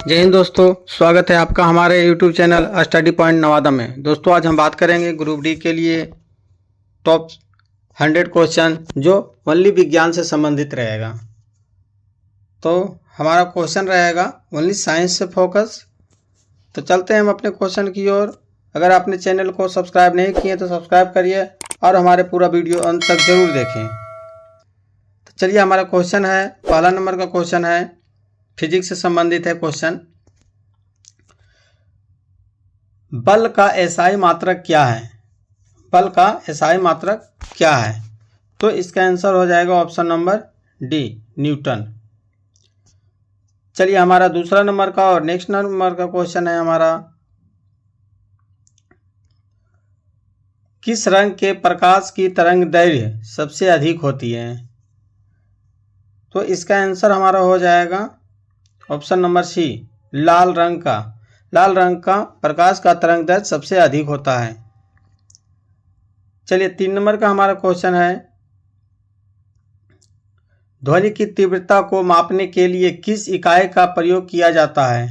जय हिंद दोस्तों, स्वागत है आपका हमारे YouTube channel study point Nawada में। दोस्तों आज हम बात करेंगे ग्रुप डी के लिए टॉप 100 क्वेश्चन जो ओनली विज्ञान से संबंधित रहेगा। तो हमारा क्वेश्चन रहेगा ओनली साइंस से फोकस। तो चलते हैं हम अपने क्वेश्चन की ओर। अगर आपने चैनल को सब्सक्राइब नहीं किए तो सब्सक्राइब करिए और हमारे पूरा वीडियो अंत तक जरूर देखें। तो चलिए, हमारा क्वेश्चन है, पहला नंबर का क्वेश्चन है, फिजिक्स से संबंधित है क्वेश्चन। बल का एसआई मात्रक क्या है? बल का एसआई मात्रक क्या है? तो इसका आंसर हो जाएगा ऑप्शन नंबर डी, न्यूटन। चलिए, हमारा दूसरा नंबर का और नेक्स्ट नंबर का क्वेश्चन है हमारा, किस रंग के प्रकाश की तरंग दैर्घ्य सबसे अधिक होती है? तो इसका आंसर हमारा हो जाएगा ऑप्शन नंबर सी, लाल रंग का। लाल रंग का प्रकाश का तरंग दैर्घ्य सबसे अधिक होता है। चलिए, 3 नंबर का हमारा क्वेश्चन है, ध्वनि की तीव्रता को मापने के लिए किस इकाई का प्रयोग किया जाता है?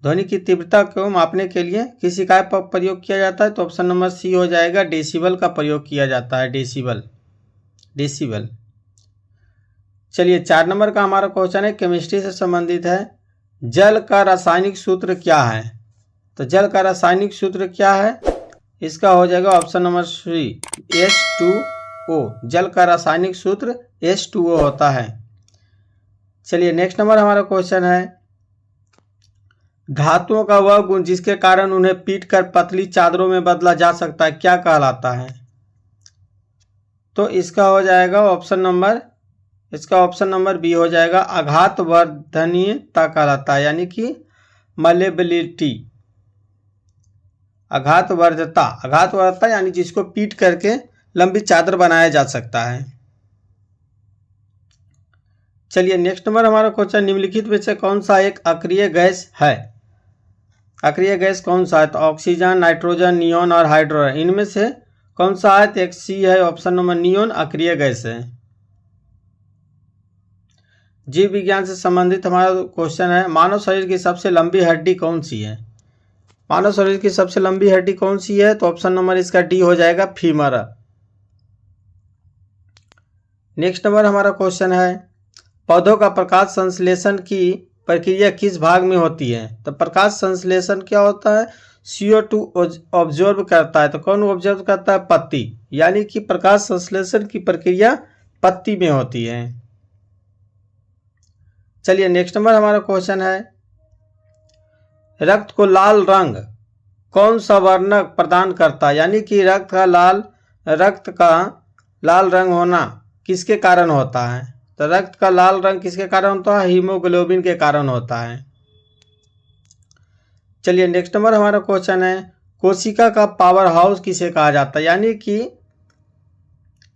ध्वनि की तीव्रता को मापने के लिए किस इकाई का प्रयोग किया जाता है? तो ऑप्शन नंबर सी हो जाएगा, डेसिबल का प्रयोग किया जाता है। डेसिबल। चलिए, 4 नंबर का हमारा क्वेश्चन है, केमिस्ट्री से संबंधित है, जल का रासायनिक सूत्र क्या है? तो जल का रासायनिक सूत्र क्या है? इसका हो जाएगा ऑप्शन नंबर सी, H2O। जल का रासायनिक सूत्र H2O होता है। चलिए, नेक्स्ट नंबर हमारा क्वेश्चन है, धातुओं का वह गुण जिसके कारण उन्हें पीट कर पतली चादरों में बदला जा सकता है क्या कहलाता है? तो इसका हो जाएगा ऑप्शन नंबर बी हो जाएगा, आघातवर्धनीयता कहलाता है, यानी कि मलेबिलिटी। आघातवर्धता यानी जिसको पीट करके लंबी चादर बनाया जा सकता है। चलिए, नेक्स्ट नंबर हमारा क्वेश्चन, निम्नलिखित में से कौन सा एक अक्रिय गैस है? अक्रिय गैस कौन सा है? तो ऑक्सीजन, नाइट्रोजन, नियोन और हाइड्रोजन, इनमें से कौन सा है? तो एक सी है, ऑप्शन नंबर नियोन अक्रिय गैस है। जीव विज्ञान से संबंधित हमारा क्वेश्चन है, मानव शरीर की सबसे लंबी हड्डी कौन सी है? मानव शरीर की सबसे लंबी हड्डी कौन सी है? तो ऑप्शन नंबर इसका डी हो जाएगा, फीमर। नेक्स्ट नंबर हमारा क्वेश्चन है, पौधों का प्रकाश संश्लेषण की प्रक्रिया किस भाग में होती है? तो प्रकाश संश्लेषण क्या होता है? CO2 ऑब्जर्व करता है। तो कौन ऑब्जर्व करता है? पत्ती। यानी कि प्रकाश संश्लेषण की प्रक्रिया पत्ती में होती है। चलिए, नेक्स्ट नंबर हमारा क्वेश्चन है, रक्त को लाल रंग कौन सा वर्णक प्रदान करता है? यानी कि रक्त का लाल रंग होना किसके कारण होता है? तो रक्त का लाल रंग किसके कारण होता है? हीमोग्लोबिन के कारण होता है। चलिए, नेक्स्ट नंबर हमारा क्वेश्चन है, कोशिका का पावर हाउस किसे कहा जाता है? यानी कि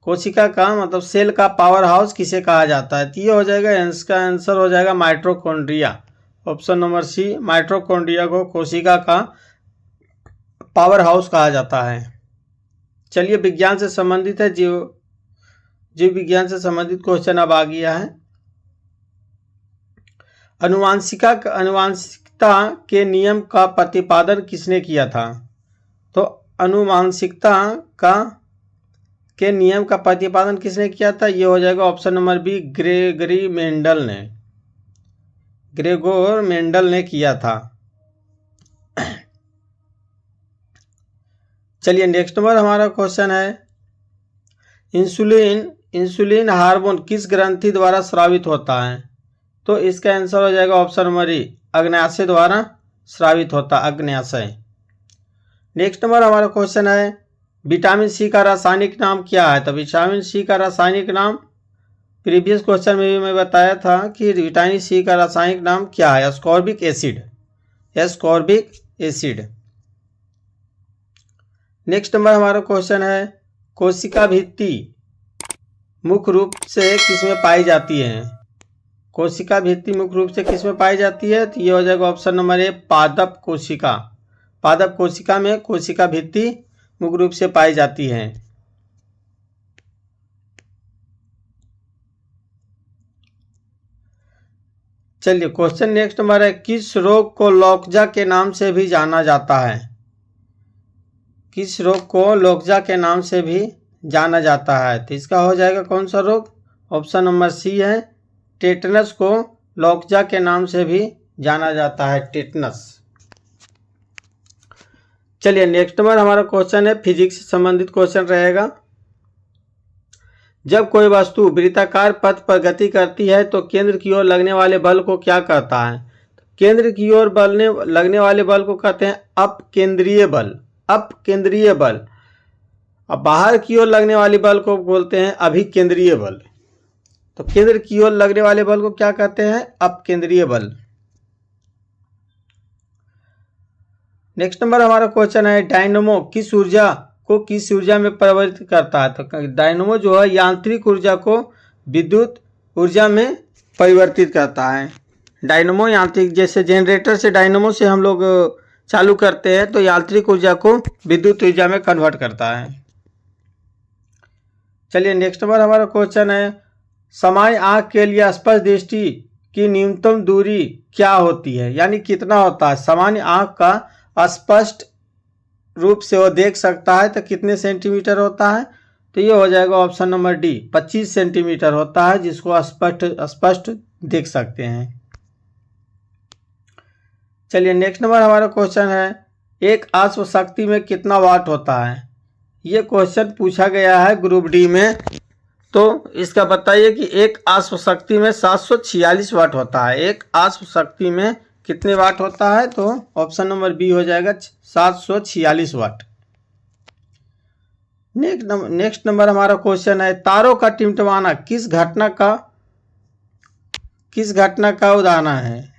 कोशिका का मतलब सेल का पावर हाउस किसे कहा जाता है? तो ये हो जाएगा, इसका आंसर हो जाएगा mitochondria. Option number C, mitochondria को कोशिका का पावर हाउस कहा जाता है। चलिए, विज्ञान से संबंधित है, जीव विज्ञान से संबंधित क्वेश्चन अब आ गया है, अनुवांशिकता के नियम का प्रतिपादन किसने किया था? तो अनुवांशिकता के नियम का प्रतिपादन किसने किया था? ये हो जाएगा option number B, Gregor Mendel ने किया था। चलिए, नेक्स्ट नंबर हमारा क्वेश्चन है, इंसुलिन हार्मोन किस ग्रंथि द्वारा स्रावित होता है? तो इसका आंसर हो जाएगा ऑप्शन नंबर ए, अग्न्याशय द्वारा स्रावित होता, अग्न्याशय। नेक्स्ट नंबर हमारा क्वेश्चन है, विटामिन सी का रासायनिक नाम क्या है? तो विटामिन सी का रासायनिक नाम प्रीवियस क्वेश्चन में भी मैं बताया था कि विटामिन सी का रासायनिक नाम क्या है? Ascorbic acid. नेक्स्ट नंबर हमारा क्वेश्चन है, कोशिका भित्ति मुख्य रूप से किसमें पाई जाती है? कोशिका भित्ति मुख्य रूप से किसमें पाई जाती है? तो ये हो जाएगा ऑप्शन नंबर ए, पादप कोशिका में कोशिका भित्ति मुख्य रूप से पाई जाती है। चलिए क्वेश्चन नेक्स्ट नंबर है, किस रोग को लोकजा के नाम से भी जाना जाता है? किस रोग को लोकजा के नाम से भी जाना जाता है? तो इसका हो जाएगा कौन सा रोग? ऑप्शन नंबर सी है, टेटनस को लोकजा के नाम से भी जाना जाता है, टेटनस। चलिए नेक्स्ट नंबर हमारा क्वेश्चन है, फिजिक्स से संबंधित क्वेश्चन रहेगा। जब कोई वस्तु वृत्ताकार पथ पर गति करती है तो केंद्र की ओर लगने वाले बल को क्या कहता है? केंद्र की ओर लगने वाले बल को कहते हैं अपकेंद्रीय बल। अपकेंद्रीय बल। अब बाहर की ओर लगने वाले बल को बोलते हैं अभिकेंद्रीय बल। तो केंद्र की ओर लगने वाले बल को क्या कहते हैं? अपकेंद्रीय बल। नेक्स्ट नंबर हमारा क्वेश्चन है, डायनमो किस ऊर्जा को किस ऊर्जा में परिवर्तित करता है? तो डायनमो जो है यांत्रिक ऊर्जा को विद्युत ऊर्जा में परिवर्तित करता है। डायनमो यांत्रिक, जैसे जनरेटर से डायनमो से हम लोग चालू करते हैं तो यांत्रिक ऊर्जा को विद्युत ऊर्जा में कन्वर्ट करता है। चलिए नेक्स्ट नंबर हमारा क्वेश्चन है, सामान्य आँख के लिए स्पष्ट दृष्टि की न्यूनतम दूरी क्या होती है? यानी कितना होता है सामान्य आँख का स्पष्ट रूप से वो देख सकता है तो कितने सेंटीमीटर होता है? तो ये हो जाएगा ऑप्शन नंबर डी, 25 सेंटीमीटर होता है, जिसको स्पष्ट देख सकते हैं। चलिए नेक्स्ट नंबर हमारा क्वेश्चन है, एक अश्व शक्ति में कितना वाट होता है? ये क्वेश्चन पूछा गया है ग्रुप डी में। तो इसका बताइए कि एक अश्व शक्ति में 746 वाट होता है। एक अश्व शक्ति में कितने वाट होता है? तो ऑप्शन नंबर बी हो जाएगा 746 वाट। नेक्स्ट नंबर हमारा क्वेश्चन है, तारों का टिमटिमाना किस घटना का उदाहरण है?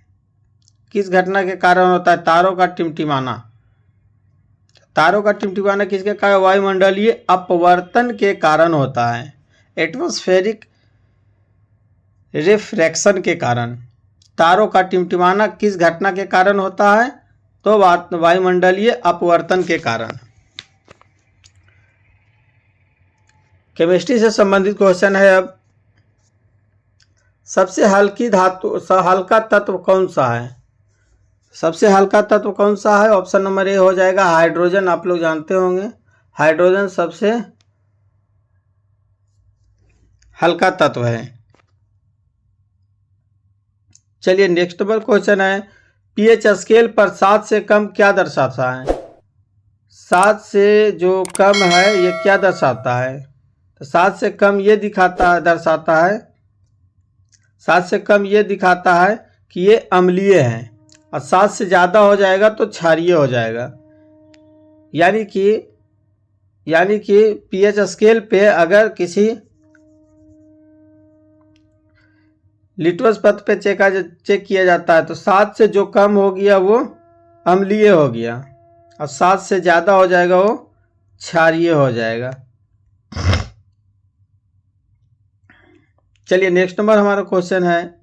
किस घटना के कारण होता है तारों का टिमटिमाना? तारों का टिमटिमाना किसके कारण? वायुमंडलीय अपवर्तन के कारण होता है, एटमॉस्फेरिक रिफ्रैक्शन के कारण। तारों का टिमटिमाना किस घटना के कारण होता है? तो वायुमंडलीय अपवर्तन के कारण। केमिस्ट्री से संबंधित क्वेश्चन है अब, सबसे हल्का तत्व कौन सा है? सबसे हल्का तत्व कौन सा है? ऑप्शन नंबर ए हो जाएगा हाइड्रोजन। आप लोग जानते होंगे हाइड्रोजन सबसे हल्का तत्व है। चलिए नेक्स्ट नंबर क्वेश्चन है, पीएच स्केल पर 7 से कम क्या दर्शाता है? 7 से जो कम है ये क्या दर्शाता है? तो 7 से कम ये दर्शाता है 7 से कम ये दिखाता है कि ये अम्लीय है, और 7 से ज़्यादा हो जाएगा तो क्षारीय हो जाएगा। यानी कि पीएच स्केल पे अगर किसी लिटमस पत्र पे चेक किया जाता है तो 7 से जो कम हो गया वो अम्लीय हो गया, और 7 से ज़्यादा हो जाएगा वो क्षारीय हो जाएगा। चलिए नेक्स्ट नंबर हमारा क्वेश्चन है,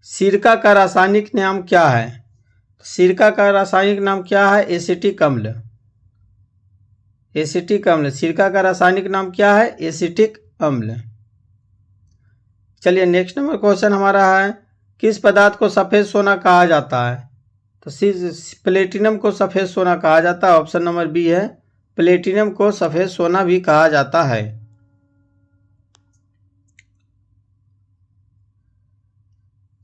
सिरका का रासायनिक नाम क्या है? सिरका का रासायनिक नाम क्या है? एसिटिक अम्ल। एसिटिक अम्ल। सिरका का रासायनिक नाम क्या है? एसिटिक अम्ल। चलिए नेक्स्ट नंबर क्वेश्चन हमारा है, किस पदार्थ को सफ़ेद सोना कहा जाता है? तो प्लेटिनम को सफ़ेद सोना कहा जाता है। ऑप्शन नंबर बी है, प्लेटिनम को सफ़ेद सोना भी कहा जाता है।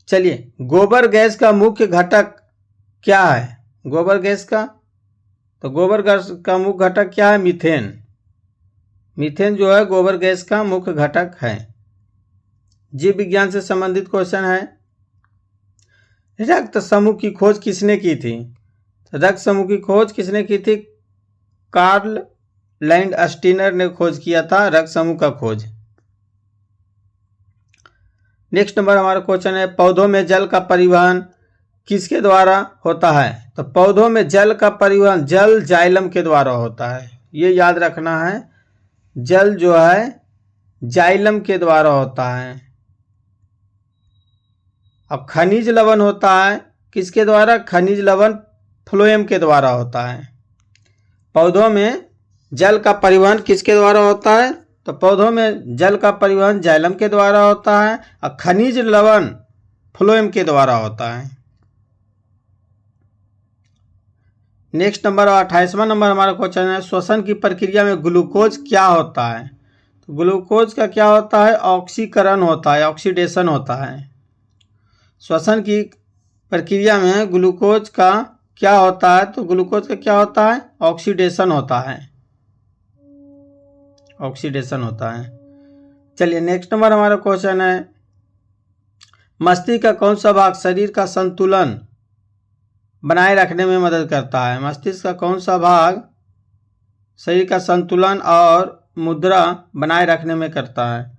चलिए गोबर गैस का मुख्य घटक क्या है? गोबर गैस का मुख्य घटक क्या है? मीथेन। मीथेन जो है गोबर गैस का मुख्य घटक है। जीव विज्ञान से संबंधित क्वेश्चन है, रक्त समूह की खोज किसने की थी? रक्त समूह की खोज किसने की थी? कार्ल लैंडस्टीनर ने खोज किया था रक्त समूह का खोज। नेक्स्ट नंबर हमारा क्वेश्चन है, पौधों में जल का परिवहन किसके द्वारा होता है? तो पौधों में जल का परिवहन जल जाइलम के द्वारा होता है। ये याद रखना है, जल जो है जाइलम के द्वारा होता है। अब खनिज लवण होता है किसके द्वारा? खनिज लवण फ्लोएम के द्वारा होता है। पौधों में जल का परिवहन किसके द्वारा होता है? तो पौधों में जल का परिवहन जाइलम के द्वारा होता है, और खनिज लवण फ्लोएम के द्वारा होता है। नेक्स्ट नंबर 28वां नंबर हमारा क्वेश्चन है, श्वसन की प्रक्रिया में ग्लूकोज क्या होता है? तो ग्लूकोज का क्या होता है? ऑक्सीकरण होता है, ऑक्सीडेशन होता है। श्वसन की प्रक्रिया में ग्लूकोज का क्या होता है? तो ग्लूकोज का क्या होता है? ऑक्सीडेशन होता है, ऑक्सीडेशन होता है। चलिए नेक्स्ट नंबर हमारा क्वेश्चन है, मस्तिष्क का कौन सा भाग शरीर का संतुलन बनाए रखने में मदद करता है? मस्तिष्क का कौन सा भाग शरीर का संतुलन और मुद्रा बनाए रखने में करता है?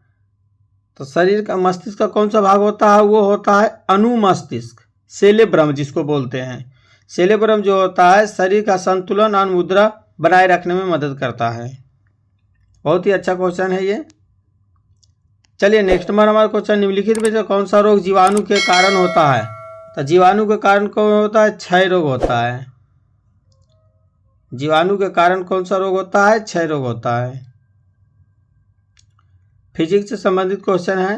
तो शरीर का मस्तिष्क का कौन सा भाग होता है? वो होता है अनुमस्तिष्क, सेरेब्रम जिसको बोलते हैं। सेरेब्रम जो होता है शरीर का संतुलन और मुद्रा बनाए रखने में मदद करता है। बहुत ही अच्छा क्वेश्चन है ये। चलिए नेक्स्ट नंबर हमारा क्वेश्चन, निम्नलिखित में से कौन सा रोग जीवाणु के कारण होता है? तो जीवाणु के कारण कौन होता है? क्षय रोग होता है। जीवाणु के कारण कौन सा रोग होता है? क्षय रोग होता है। फिजिक्स से संबंधित क्वेश्चन है,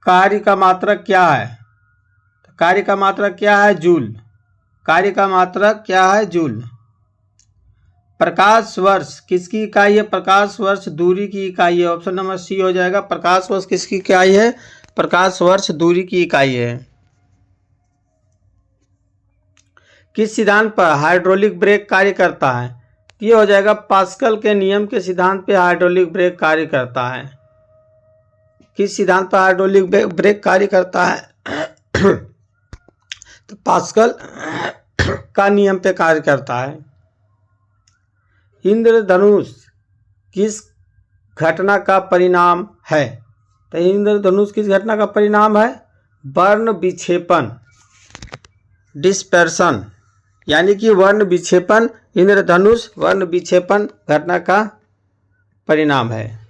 कार्य का मात्रक क्या है? तो कार्य का मात्रक क्या है? जूल। कार्य का मात्रक क्या है? जूल। प्रकाश वर्ष किसकी इकाई है? प्रकाश वर्ष दूरी की इकाई है। ऑप्शन नंबर सी हो जाएगा। प्रकाश वर्ष किसकी इकाई है? प्रकाश वर्ष दूरी की इकाई है। किस सिद्धांत पर हाइड्रोलिक ब्रेक कार्य करता है? ये हो जाएगा पास्कल के नियम के सिद्धांत पे हाइड्रोलिक ब्रेक कार्य करता है। किस सिद्धांत पर हाइड्रोलिक ब्रेक कार्य करता है? तो पास्कल का नियम पे कार्य करता है। इंद्रधनुष किस घटना का परिणाम है? तो इंद्रधनुष किस घटना का परिणाम है? वर्ण विक्षेपण, डिस्पर्सन, यानी कि वर्ण विक्षेपण, इंद्रधनुष वर्ण विक्षेपण घटना का परिणाम है।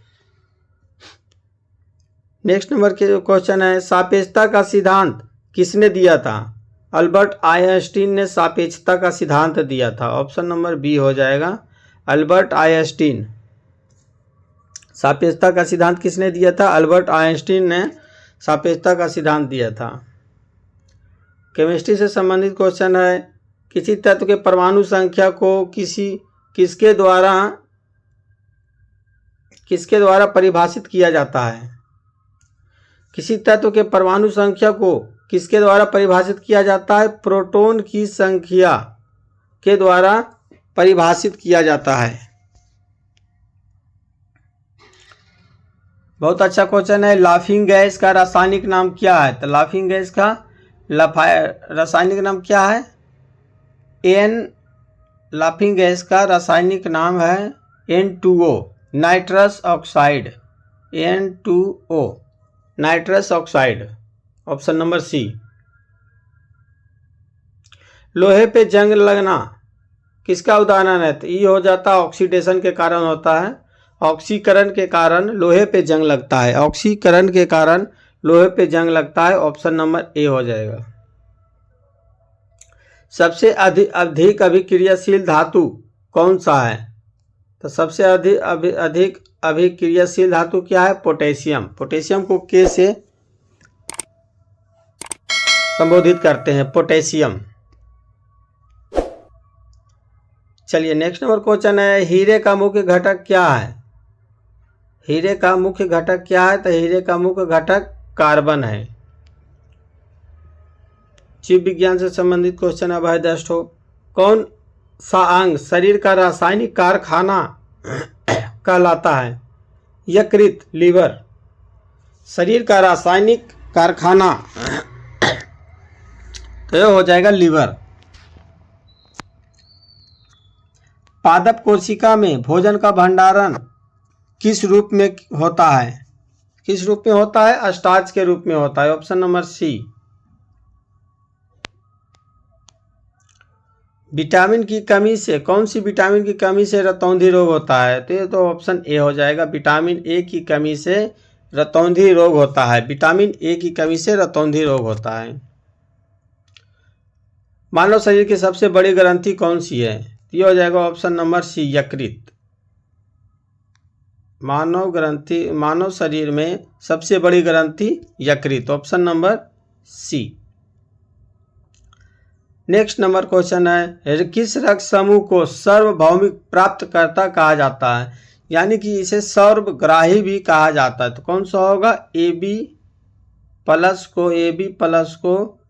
नेक्स्ट नंबर के जो क्वेश्चन है, सापेक्षता का सिद्धांत किसने दिया था? अल्बर्ट आइंस्टीन ने सापेक्षता का सिद्धांत दिया था। ऑप्शन नंबर बी हो जाएगा, अल्बर्ट आइंस्टीन। सापेक्षता का सिद्धांत किसने दिया था? अल्बर्ट आइंस्टीन ने सापेक्षता का सिद्धांत दिया था। केमिस्ट्री से संबंधित क्वेश्चन है, किसी तत्व के परमाणु संख्या को किसके द्वारा परिभाषित किया जाता है? किसी तत्व के परमाणु संख्या को किसके द्वारा परिभाषित किया जाता है? प्रोटॉन की संख्या के द्वारा परिभाषित किया जाता है। बहुत अच्छा क्वेश्चन है, लाफिंग गैस का रासायनिक नाम क्या है? तो लाफिंग गैस का रासायनिक नाम क्या है? लाफिंग गैस का रासायनिक नाम है N2O, nitrous oxide. N2O, nitrous oxide. Option number C. लोहे पे जंग लगना किसका उदाहरण है? तो ये हो जाता है ऑक्सीडेशन के कारण होता है। ऑक्सीकरण के कारण लोहे पे जंग लगता है। ऑक्सीकरण के कारण लोहे पे जंग लगता है। ऑप्शन नंबर ए हो जाएगा। सबसे अधिक अभिक्रियाशील धातु कौन सा है? तो सबसे अधिक अभिक्रियाशील धातु क्या है? पोटेशियम। पोटेशियम को के से संबोधित करते हैं, पोटेशियम। चलिए नेक्स्ट नंबर क्वेश्चन है, हीरे का मुख्य घटक क्या है? हीरे का मुख्य घटक क्या है? तो हीरे का मुख्य घटक कार्बन है। जीव विज्ञान से संबंधित क्वेश्चन है भाई दोस्तों, कौन सा अंग शरीर का रासायनिक कारखाना कहलाता है? यकृत, लीवर। शरीर का रासायनिक कारखाना तो यह हो जाएगा लीवर। पादप कोशिका में भोजन का भंडारण किस रूप में होता है? किस रूप में होता है? स्टार्च के रूप में होता है। ऑप्शन नंबर सी। विटामिन की कमी से, कौन सी विटामिन की कमी से रतौंधी रोग होता है? तो ये तो ऑप्शन ए हो जाएगा, विटामिन ए की कमी से रतौंधी रोग होता है। विटामिन ए की कमी से रतौंधी रोग होता है। मानव शरीर की सबसे बड़ी ग्रंथि कौन सी है? ये हो जाएगा ऑप्शन नंबर सी, यकृत। मानव शरीर में सबसे बड़ी ग्रंथि यकृत, option number C. Next number question है, किस रक्त समूह को सार्वभौमिक प्राप्तकर्ता कहा जाता है, यानी कि इसे सर्वग्राही भी कहा जाता है, तो कौन सा होगा? ए बी प्लस को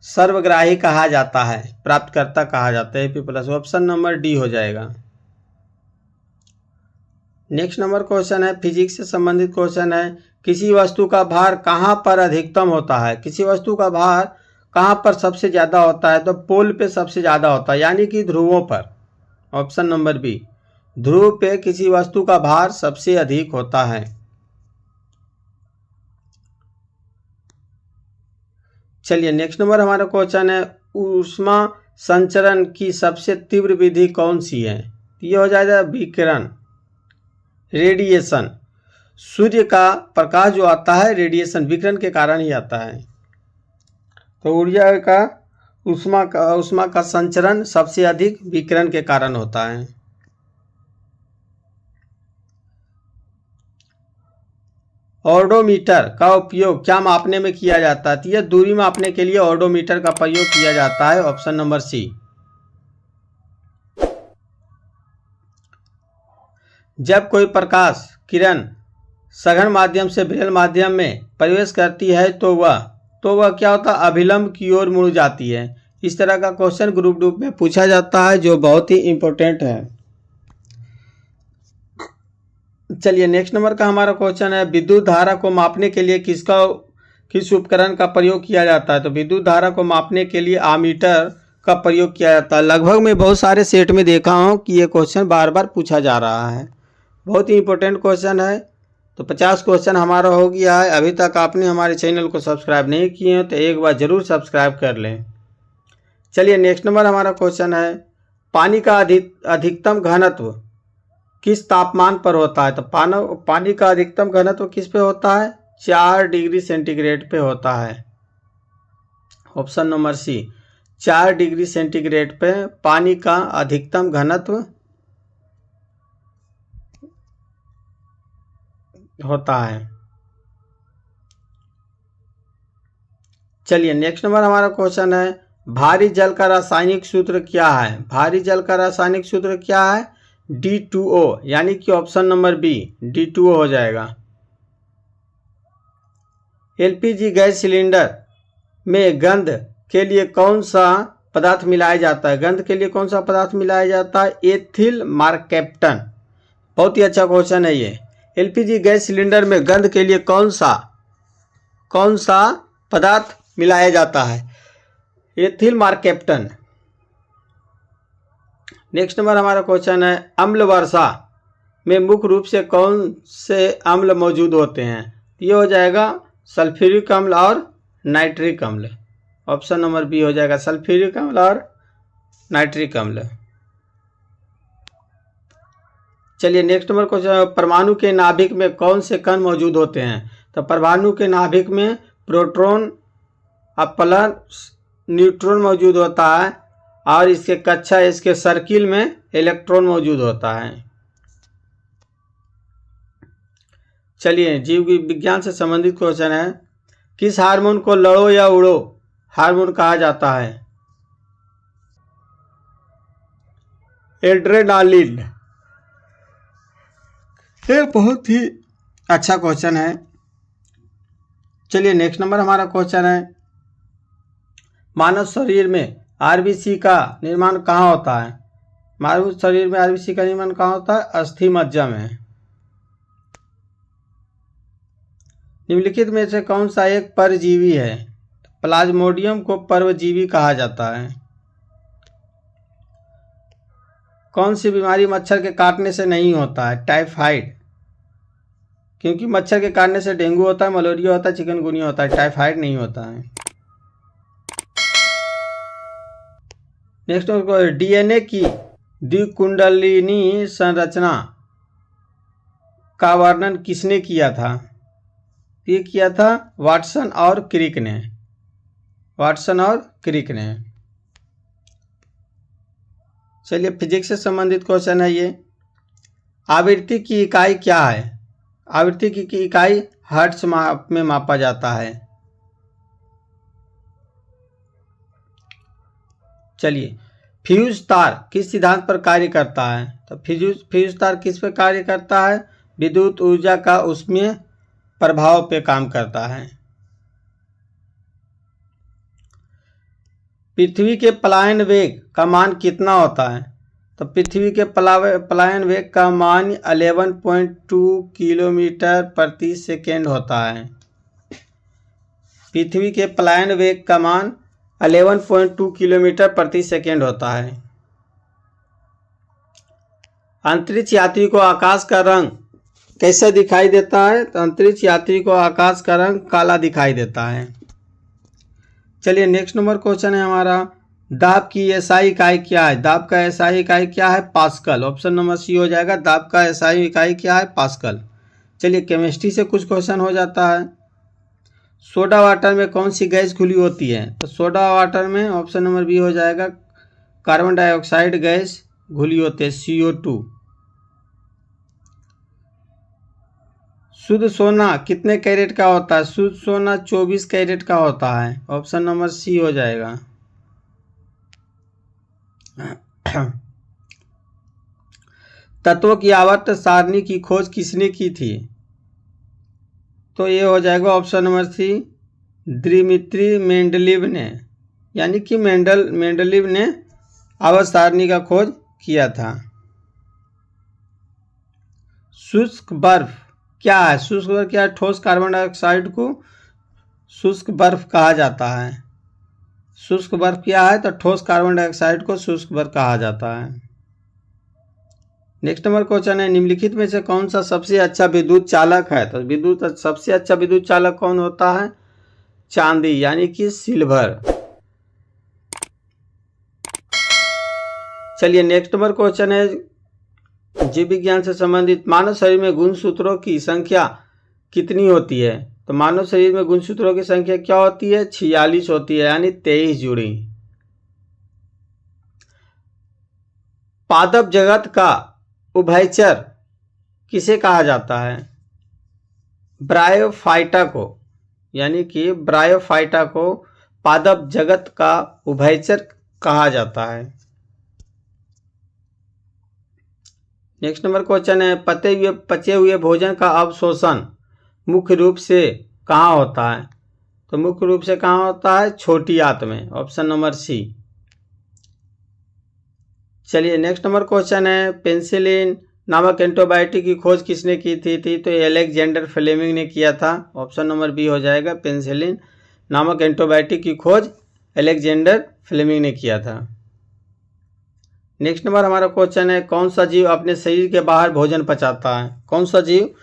सर्वग्राही कहा जाता है, प्राप्तकर्ता कहा जाता है, AB+, ऑप्शन नंबर डी हो जाएगा। नेक्स्ट नंबर क्वेश्चन है, फिजिक्स से संबंधित क्वेश्चन है, किसी वस्तु का भार कहाँ पर अधिकतम होता है? किसी वस्तु का भार कहाँ पर सबसे ज़्यादा होता है? तो पोल पे सबसे ज़्यादा होता है, यानी कि ध्रुवों पर, ऑप्शन नंबर बी। ध्रुव पे किसी वस्तु का भार सबसे अधिक होता है। चलिए नेक्स्ट नंबर हमारा क्वेश्चन है, ऊष्मा संचरण की सबसे तीव्र विधि कौन सी है? ये हो जाएगा विकिरण, रेडिएशन। सूर्य का प्रकाश जो आता है रेडिएशन, विकिरण के कारण ही आता है। तो ऊर्जा का ऊष्मा का संचरण सबसे अधिक विकिरण के कारण होता है। ऑडोमीटर का उपयोग क्या मापने में किया जाता है? तो यह दूरी मापने के लिए ऑडोमीटर का प्रयोग किया जाता है, ऑप्शन नंबर सी। जब कोई प्रकाश किरण सघन माध्यम से विरल माध्यम में प्रवेश करती है तो वह क्या होता है? अभिलंब की ओर मुड़ जाती है। इस तरह का क्वेश्चन ग्रुप डू में पूछा जाता है, जो बहुत ही इंपॉर्टेंट है। चलिए नेक्स्ट नंबर का हमारा क्वेश्चन है, विद्युत धारा को मापने के लिए किस उपकरण का प्रयोग किया जाता है? तो विद्युत धारा को मापने के लिए आमीटर का प्रयोग किया जाता है। लगभग मैं बहुत सारे सेट में देखा हूँ कि ये क्वेश्चन बार बार पूछा जा रहा है, बहुत ही इंपॉर्टेंट क्वेश्चन है। तो 50 क्वेश्चन हमारा हो गया है। अभी तक आपने हमारे चैनल को सब्सक्राइब नहीं किए हैं तो एक बार ज़रूर सब्सक्राइब कर लें। चलिए नेक्स्ट नंबर हमारा क्वेश्चन है, पानी का अधिकतम घनत्व किस तापमान पर होता है? तो पानी का अधिकतम घनत्व किस पे होता है? 4 डिग्री सेंटीग्रेड पे होता है, option number C. 4 degree centigrade पे पानी का अधिकतम घनत्व होता है। चलिए नेक्स्ट नंबर हमारा क्वेश्चन है, भारी जल का रासायनिक सूत्र क्या है? भारी जल का रासायनिक सूत्र क्या है? D2O, यानी कि ऑप्शन नंबर बी D2O हो जाएगा। LPG गैस सिलेंडर में गंध के लिए कौन सा पदार्थ मिलाया जाता है? गंध के लिए कौन सा पदार्थ मिलाया जाता है? Ethyl mercaptan. बहुत ही अच्छा क्वेश्चन है ये। LPG गैस सिलेंडर में गंध के लिए कौन सा पदार्थ मिलाया जाता है? Ethyl mercaptan. नेक्स्ट नंबर हमारा क्वेश्चन है, अम्ल वर्षा में मुख्य रूप से कौन से अम्ल मौजूद होते हैं? ये हो जाएगा सल्फ्यूरिक अम्ल और नाइट्रिक अम्ल, ऑप्शन नंबर बी हो जाएगा, सल्फ्यूरिक अम्ल और नाइट्रिक अम्ल। चलिए नेक्स्ट नंबर क्वेश्चन, परमाणु के नाभिक में कौन से कण मौजूद होते हैं? तो परमाणु के नाभिक में प्रोटॉन प्लस न्यूट्रॉन मौजूद होता है और इसके सर्किल में इलेक्ट्रॉन मौजूद होता है। चलिए जीव विज्ञान से संबंधित क्वेश्चन है, किस हार्मोन को लड़ो या उड़ो हार्मोन कहा जाता है? एड्रेनालिन। ये बहुत ही अच्छा क्वेश्चन है। चलिए नेक्स्ट नंबर हमारा क्वेश्चन है, मानव शरीर में आरबीसी का निर्माण कहाँ होता है? मानव शरीर में आरबीसी का निर्माण कहाँ होता है? अस्थि मज्जा में। निम्नलिखित में से कौन सा एक परजीवी है? प्लाज्मोडियम को परजीवी कहा जाता है। कौन सी बीमारी मच्छर के काटने से नहीं होता है? टाइफाइड, क्योंकि मच्छर के काटने से डेंगू होता है, मलेरिया होता है, चिकनगुनिया होता है, टाइफाइड नहीं होता है। नेक्स्ट डीएनए की द्विकुंडलिनी संरचना का वर्णन किसने किया था? ये किया था वाटसन और क्रिक ने। चलिए फिजिक्स से संबंधित क्वेश्चन है ये, आवृत्ति की इकाई क्या है? आवृत्ति की इकाई हर्ट्ज में मापा जाता है। चलिए, फ्यूज तार किस सिद्धांत पर कार्य करता है? तो फ्यूज तार किस पर कार्य करता है? विद्युत ऊर्जा का उसमें प्रभाव पे काम करता है। पृथ्वी के पलायन वेग का मान कितना होता है? तो पृथ्वी के पलायन वेग का मान 11.2 किलोमीटर प्रति सेकेंड होता है। पृथ्वी के पलायन वेग का मान 11.2 किलोमीटर प्रति सेकेंड होता है। अंतरिक्ष यात्री को आकाश का रंग कैसा दिखाई देता है? तो अंतरिक्ष यात्री को आकाश का रंग काला दिखाई देता है। चलिए, नेक्स्ट नंबर क्वेश्चन है हमारा, दाब की एसआई इकाई क्या है? दाब का एसआई इकाई क्या है? पास्कल। ऑप्शन नंबर सी हो जाएगा। दाब का एसआई इकाई क्या है? पास्कल। चलिए, केमिस्ट्री से कुछ क्वेश्चन हो जाता है। सोडा वाटर में कौन सी गैस घुली होती है? तो सोडा वाटर में ऑप्शन नंबर बी हो जाएगा, कार्बन डाइऑक्साइड गैस घुली होती है, CO2। शुद्ध सोना कितने कैरेट का होता है? शुद्ध सोना 24 कैरेट का होता है। ऑप्शन नंबर सी हो जाएगा। तत्वों की आवर्त सारणी की खोज किसने की थी? तो ये हो जाएगा option number C, Dmitri Mendeleev ने, यानी कि मेंडलीव ने आवर्त सारणी का खोज किया था। शुष्क बर्फ क्या है? शुष्क बर्फ क्या है? ठोस कार्बन डाइऑक्साइड को शुष्क बर्फ कहा जाता है। शुष्क बर्फ क्या है? तो ठोस कार्बन डाइऑक्साइड को शुष्क बर्फ कहा जाता है। नेक्स्ट नंबर क्वेश्चन है, निम्नलिखित में से कौन सा सबसे अच्छा विद्युत चालक है? तो सबसे अच्छा विद्युत चालक कौन होता है? चांदी, यानी कि सिल्वर। चलिए, नेक्स्ट नंबर क्वेश्चन है, जीव विज्ञान से संबंधित, मानव शरीर में गुणसूत्रों की संख्या कितनी होती है? तो मानव शरीर में गुणसूत्रों की संख्या क्या होती है? 46 होती है, यानी 23 जुड़ी। पादप जगत का उभयचर किसे कहा जाता है? ब्रायोफाइटा को, यानी कि ब्रायोफाइटा को पादप जगत का उभयचर कहा जाता है। नेक्स्ट नंबर क्वेश्चन है, पचे हुए भोजन का अवशोषण मुख्य रूप से कहाँ होता है? तो मुख्य रूप से कहाँ होता है? छोटी आंत में। Option number C. चलिए, नेक्स्ट नंबर क्वेश्चन है, पेनिसिलिन नामक एंटीबायोटिक की खोज किसने की थी? तो अलेक्जेंडर फ्लेमिंग ने किया था। ऑप्शन नंबर बी हो जाएगा, पेनिसिलिन नामक एंटीबायोटिक की खोज अलेक्जेंडर फ्लेमिंग ने किया था। नेक्स्ट नंबर हमारा क्वेश्चन है, कौन सा जीव अपने शरीर के बाहर भोजन पचाता है? कौन सा जीव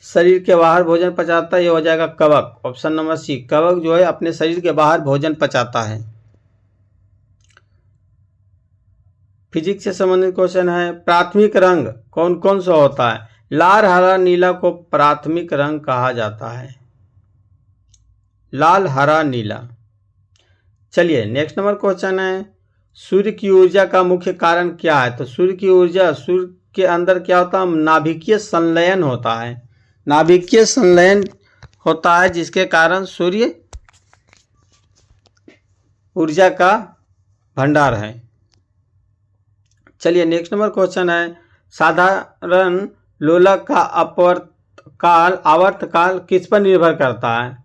शरीर के बाहर भोजन पचाता है? ये हो जाएगा कवक। ऑप्शन नंबर सी, कवक जो है अपने शरीर के बाहर भोजन पचाता है। फिजिक्स से संबंधित क्वेश्चन है, प्राथमिक रंग कौन कौन सा होता है? लाल, हरा, नीला को प्राथमिक रंग कहा जाता है। लाल, हरा, नीला। चलिए, नेक्स्ट नंबर क्वेश्चन है, सूर्य की ऊर्जा का मुख्य कारण क्या है? तो सूर्य की ऊर्जा, सूर्य के अंदर क्या होता है? नाभिकीय संलयन होता है। नाभिकीय संलयन होता है, जिसके कारण सूर्य ऊर्जा का भंडार है। चलिए, नेक्स्ट नंबर क्वेश्चन है, साधारण लोलक का आवर्तकाल किस पर निर्भर करता है?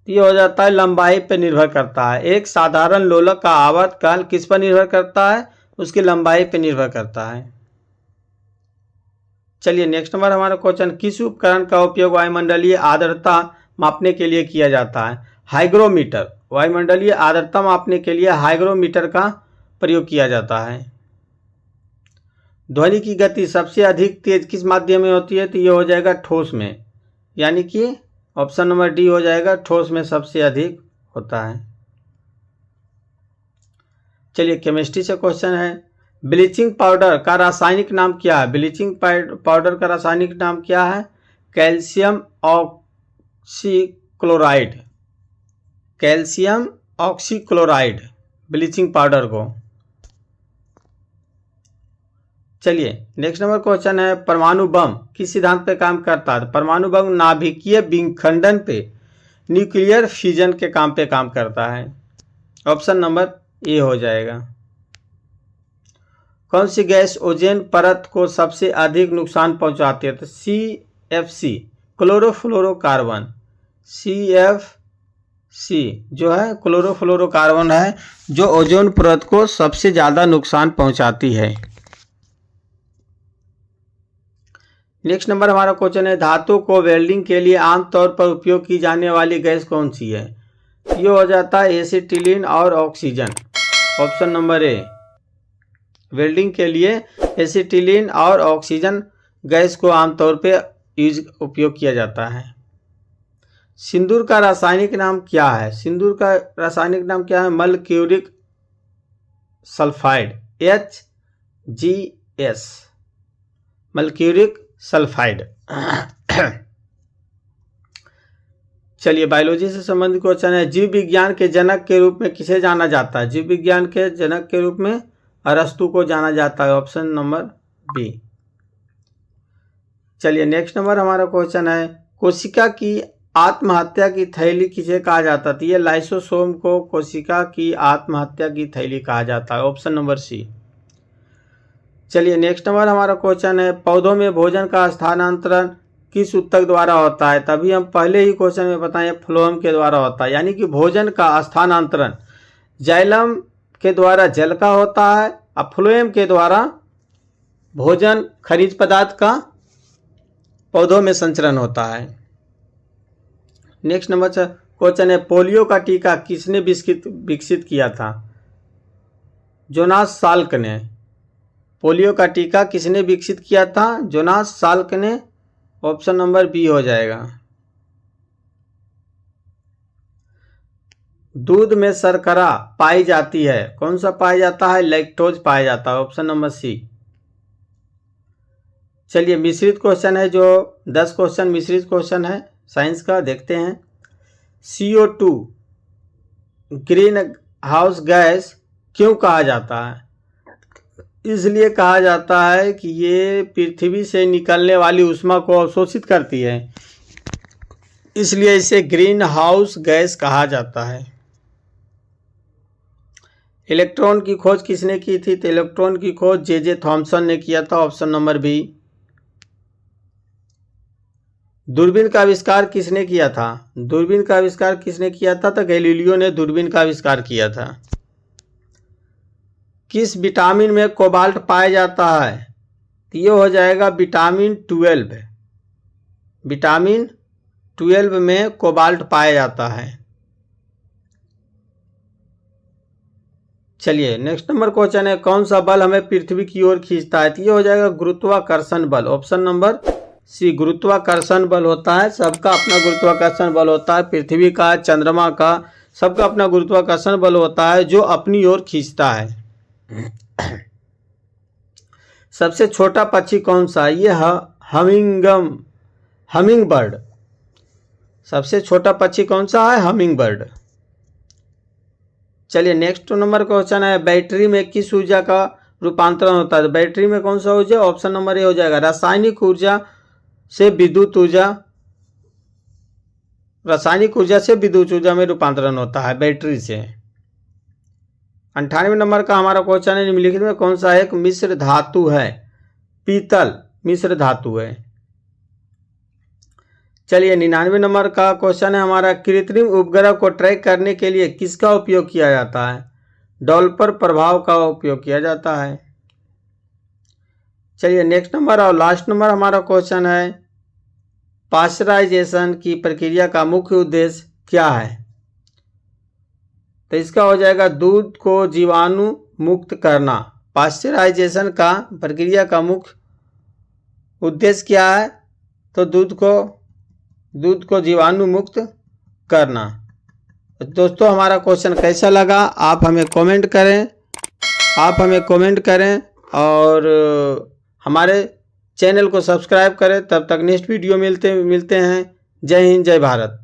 ये हो जाता है लंबाई पर निर्भर करता है। एक साधारण लोलक का आवर्तकाल किस पर निर्भर करता है? उसकी लंबाई पर निर्भर करता है। चलिए, नेक्स्ट नंबर हमारा क्वेश्चन, किस उपकरण का उपयोग वायुमंडलीय आर्द्रता मापने के लिए किया जाता है? हाइग्रोमीटर। वायुमंडलीय आर्द्रता मापने के लिए हाइग्रोमीटर का प्रयोग किया जाता है। ध्वनि की गति सबसे अधिक तेज किस माध्यम में होती है? तो ये हो जाएगा ठोस में, यानी कि ऑप्शन नंबर डी हो जाएगा, ठोस में सबसे अधिक होता है। चलिए, केमिस्ट्री से क्वेश्चन है, ब्लीचिंग पाउडर का रासायनिक नाम क्या है? ब्लीचिंग पाउडर का रासायनिक नाम क्या है? Calcium oxychloride. Calcium oxychloride bleaching powder को। चलिए नेक्स्ट नंबर क्वेश्चन है, परमाणु बम किस सिद्धांत पे काम करता है? परमाणु बम नाभिकीय विखंडन पे, न्यूक्लियर फ्यूजन के काम पे काम करता है। ऑप्शन नंबर ए हो जाएगा। कौन सी गैस ओजोन परत को सबसे अधिक नुकसान पहुंचाती है? तो CFC, क्लोरोफ्लोरोकार्बन। CFC जो है क्लोरोफ्लोरोकार्बन है, जो ओजोन परत को सबसे ज़्यादा नुकसान पहुंचाती है। नेक्स्ट नंबर हमारा क्वेश्चन है, धातु को वेल्डिंग के लिए आमतौर पर उपयोग की जाने वाली गैस कौन सी है? ये हो जाता है एसिटिलीन और oxygen. Option number A. Welding के लिए एसिटिलीन और ऑक्सीजन गैस को आमतौर पे उपयोग किया जाता है। सिंदूर का रासायनिक नाम क्या है? सिंदूर का रासायनिक नाम क्या है? Mercuric sulphide, HGS, mercuric sulphide. चलिए बायोलॉजी से संबंधित क्वेश्चन है, जीव विज्ञान के जनक के रूप में किसे जाना जाता है? जीव विज्ञान के जनक के रूप में अरस्तु को जाना जाता है। Option number B. चलिए नेक्स्ट नंबर हमारा क्वेश्चन है, कोशिका की आत्महत्या की थैली किसे कहा जाता है? ये लाइसोसोम को कोशिका की आत्महत्या की थैली कहा जाता है। Option number C. चलिए नेक्स्ट नंबर हमारा क्वेश्चन है, पौधों में भोजन का स्थानांतरण किस ऊतक द्वारा होता है? तभी हम पहले ही क्वेश्चन में बताएं, फ्लोएम के द्वारा होता है। यानी कि भोजन का स्थानांतरण जाइलम के द्वारा जल का होता है और फ्लोएम के द्वारा भोजन खनिज पदार्थ का पौधों में संचरण होता है। नेक्स्ट नंबर क्वेश्चन है, पोलियो का टीका किसने विकसित किया था? जोनास साल्क ने। पोलियो का टीका किसने विकसित किया था? जोनास साल्क ने। ऑप्शन नंबर बी हो जाएगा। दूध में शर्करा पाई जाती है, कौन सा पाया जाता है? लैक्टोज पाया जाता है। Option number C. चलिए मिश्रित क्वेश्चन है, जो 10 क्वेश्चन मिश्रित क्वेश्चन है साइंस का, देखते हैं। CO2 ग्रीन हाउस गैस क्यों कहा जाता है? इसलिए कहा जाता है कि ये पृथ्वी से निकलने वाली ऊष्मा को अवशोषित करती है, इसलिए इसे ग्रीन हाउस गैस कहा जाता है। इलेक्ट्रॉन की खोज किसने की थी? तो इलेक्ट्रॉन की खोज जे थॉमसन ने किया था। Option number B. दूरबीन का आविष्कार किसने किया था? दूरबीन का आविष्कार किसने किया था? तो गैलीलियो ने दूरबीन का आविष्कार किया था। किस विटामिन में कोबाल्ट पाया जाता है? तो ये हो जाएगा विटामिन 12। विटामिन 12 में कोबाल्ट पाया जाता है। चलिए नेक्स्ट नंबर क्वेश्चन है, कौन सा बल हमें पृथ्वी की ओर खींचता है? तो ये हो जाएगा गुरुत्वाकर्षण बल। ऑप्शन नंबर सी, गुरुत्वाकर्षण बल होता है। सबका अपना गुरुत्वाकर्षण बल होता है, पृथ्वी का, चंद्रमा का, सबका अपना गुरुत्वाकर्षण बल होता है जो अपनी ओर खींचता है। सबसे छोटा पक्षी कौन सा है? ये हमिंग बर्ड। सबसे छोटा पक्षी कौन सा है? Humming bird. चलिए नेक्स्ट नंबर क्वेश्चन है, बैटरी में किस ऊर्जा का रूपांतरण होता है? बैटरी में कौन सा ऊर्जा? ऑप्शन नंबर ए हो जाएगा, रासायनिक ऊर्जा से विद्युत ऊर्जा। रासायनिक ऊर्जा से विद्युत ऊर्जा में रूपांतरण होता है बैटरी से। 98 नंबर का हमारा क्वेश्चन है, निम्नलिखित में कौन सा एक मिश्र धातु है? पीतल मिश्र धातु है। चलिए 99 नंबर का क्वेश्चन है हमारा, कृत्रिम उपग्रह को ट्रैक करने के लिए किसका उपयोग किया जाता है? डॉप्लर प्रभाव का उपयोग किया जाता है। चलिए नेक्स्ट नंबर और लास्ट नंबर हमारा क्वेश्चन है, पाश्चराइजेशन की प्रक्रिया का मुख्य उद्देश्य क्या है? तो इसका हो जाएगा दूध को जीवाणु मुक्त करना। पाश्चराइजेशन का प्रक्रिया का मुख्य उद्देश्य क्या है? तो दूध को जीवाणु मुक्त करना। दोस्तों हमारा क्वेश्चन कैसा लगा आप हमें कमेंट करें और हमारे चैनल को सब्सक्राइब करें। तब तक नेक्स्ट वीडियो मिलते हैं। जय हिंद, जय भारत।